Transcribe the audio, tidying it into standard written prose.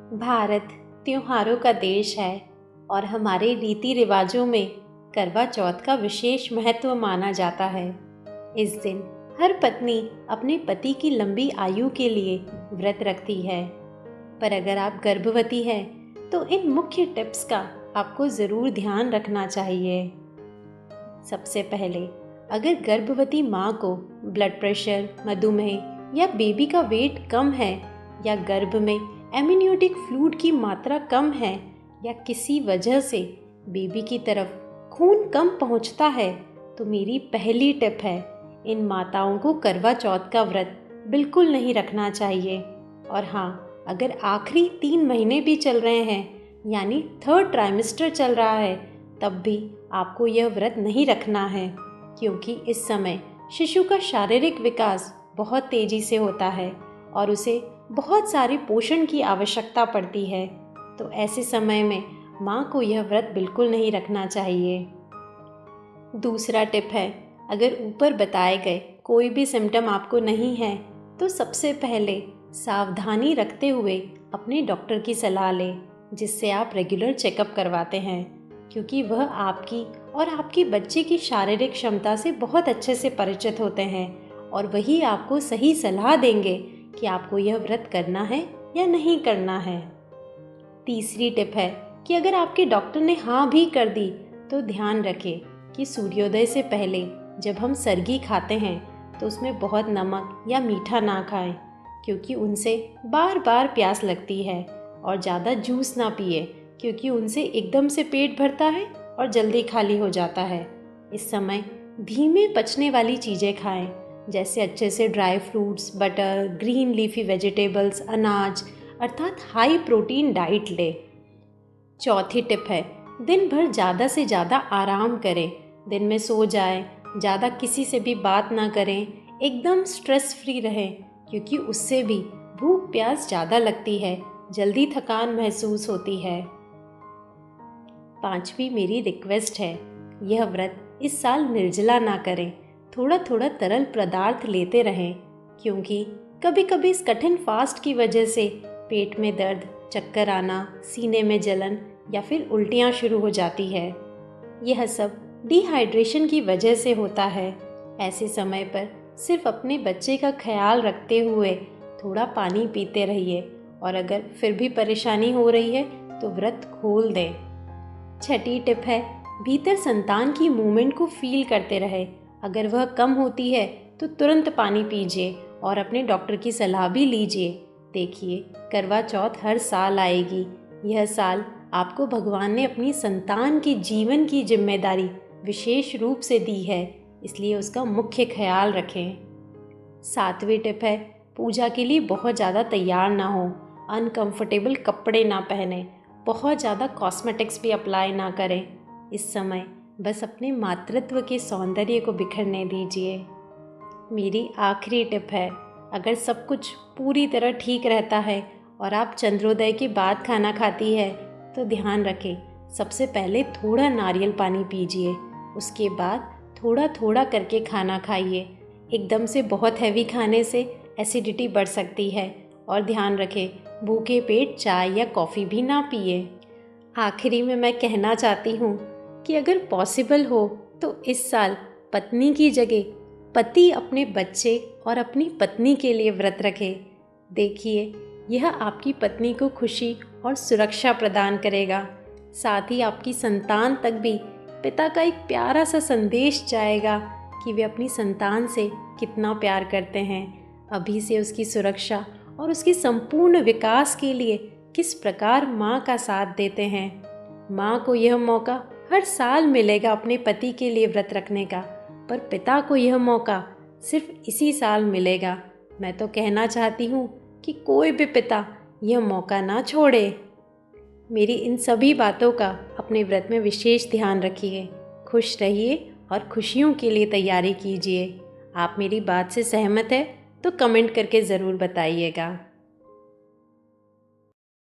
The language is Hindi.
भारत त्योहारों का देश है और हमारे रीति रिवाजों में करवा चौथ का विशेष महत्व माना जाता है। इस दिन हर पत्नी अपने पति की लंबी आयु के लिए व्रत रखती है। पर अगर आप गर्भवती हैं तो इन मुख्य टिप्स का आपको ज़रूर ध्यान रखना चाहिए। सबसे पहले, अगर गर्भवती माँ को ब्लड प्रेशर, मधुमेह या बेबी का वेट कम है या गर्भ में एमनियोटिक फ्लूइड की मात्रा कम है या किसी वजह से बेबी की तरफ खून कम पहुंचता है, तो मेरी पहली टिप है, इन माताओं को करवा चौथ का व्रत बिल्कुल नहीं रखना चाहिए। और हाँ, अगर आखिरी 3 महीने भी चल रहे हैं यानी 3rd ट्राइमेस्टर चल रहा है, तब भी आपको यह व्रत नहीं रखना है, क्योंकि इस समय शिशु का शारीरिक विकास बहुत तेज़ी से होता है और उसे बहुत सारी पोषण की आवश्यकता पड़ती है। तो ऐसे समय में माँ को यह व्रत बिल्कुल नहीं रखना चाहिए। दूसरा टिप है, अगर ऊपर बताए गए कोई भी सिम्टम आपको नहीं है तो सबसे पहले सावधानी रखते हुए अपने डॉक्टर की सलाह लें, जिससे आप रेगुलर चेकअप करवाते हैं, क्योंकि वह आपकी और आपके बच्चे की शारीरिक क्षमता से बहुत अच्छे से परिचित होते हैं और वही आपको सही सलाह देंगे कि आपको यह व्रत करना है या नहीं करना है। तीसरी टिप है कि अगर आपके डॉक्टर ने हाँ भी कर दी तो ध्यान रखें कि सूर्योदय से पहले जब हम सरगी खाते हैं तो उसमें बहुत नमक या मीठा ना खाएं, क्योंकि उनसे बार बार प्यास लगती है। और ज़्यादा जूस ना पिए, क्योंकि उनसे एकदम से पेट भरता है और जल्दी खाली हो जाता है। इस समय धीमे पचने वाली चीज़ें खाएं, जैसे अच्छे से dry fruits, butter, green leafy vegetables, अनाज, अर्थात हाई प्रोटीन डाइट ले। चौथी टिप है, दिन भर ज़्यादा से ज़्यादा आराम करें। दिन में सो जाएं, ज़्यादा किसी से भी बात ना करें, एकदम स्ट्रेस फ्री रहें, क्योंकि उससे भी भूख प्यास ज़्यादा लगती है, जल्दी थकान महसूस होती है। पांचवी मेरी रिक्वेस्ट है, यह व्रत इस साल निर्जला ना करें, थोड़ा थोड़ा तरल पदार्थ लेते रहें, क्योंकि कभी कभी इस कठिन फास्ट की वजह से पेट में दर्द, चक्कर आना, सीने में जलन या फिर उल्टियाँ शुरू हो जाती है। यह सब डिहाइड्रेशन की वजह से होता है। ऐसे समय पर सिर्फ अपने बच्चे का ख्याल रखते हुए थोड़ा पानी पीते रहिए, और अगर फिर भी परेशानी हो रही है तो व्रत खोल दें। छठी टिप है, भीतर संतान की मूवमेंट को फील करते रहे। अगर वह कम होती है तो तुरंत पानी पीजिए और अपने डॉक्टर की सलाह भी लीजिए। देखिए, करवा चौथ हर साल आएगी। यह साल आपको भगवान ने अपनी संतान की जीवन की जिम्मेदारी विशेष रूप से दी है, इसलिए उसका मुख्य ख्याल रखें। 7वीं टिप है, पूजा के लिए बहुत ज़्यादा तैयार ना हो, अनकंफर्टेबल कपड़े ना पहने, बहुत ज़्यादा कॉस्मेटिक्स भी अप्लाई ना करें। इस समय बस अपने मातृत्व के सौंदर्य को बिखरने दीजिए। मेरी आखिरी टिप है, अगर सब कुछ पूरी तरह ठीक रहता है और आप चंद्रोदय के बाद खाना खाती है तो ध्यान रखें, सबसे पहले थोड़ा नारियल पानी पीजिए, उसके बाद थोड़ा थोड़ा करके खाना खाइए। एकदम से बहुत हैवी खाने से एसिडिटी बढ़ सकती है, और ध्यान रखें, भूखे पेट चाय या कॉफ़ी भी ना पिए। आखिरी में मैं कहना चाहती हूँ कि अगर पॉसिबल हो तो इस साल पत्नी की जगह पति अपने बच्चे और अपनी पत्नी के लिए व्रत रखे। देखिए, यह आपकी पत्नी को खुशी और सुरक्षा प्रदान करेगा, साथ ही आपकी संतान तक भी पिता का एक प्यारा सा संदेश जाएगा कि वे अपनी संतान से कितना प्यार करते हैं, अभी से उसकी सुरक्षा और उसकी संपूर्ण विकास के लिए किस प्रकार माँ का साथ देते हैं। माँ को यह मौका हर साल मिलेगा अपने पति के लिए व्रत रखने का, पर पिता को यह मौका सिर्फ इसी साल मिलेगा। मैं तो कहना चाहती हूँ कि कोई भी पिता यह मौका ना छोड़े। मेरी इन सभी बातों का अपने व्रत में विशेष ध्यान रखिए, खुश रहिए और खुशियों के लिए तैयारी कीजिए। आप मेरी बात से सहमत है तो कमेंट करके ज़रूर बताइएगा।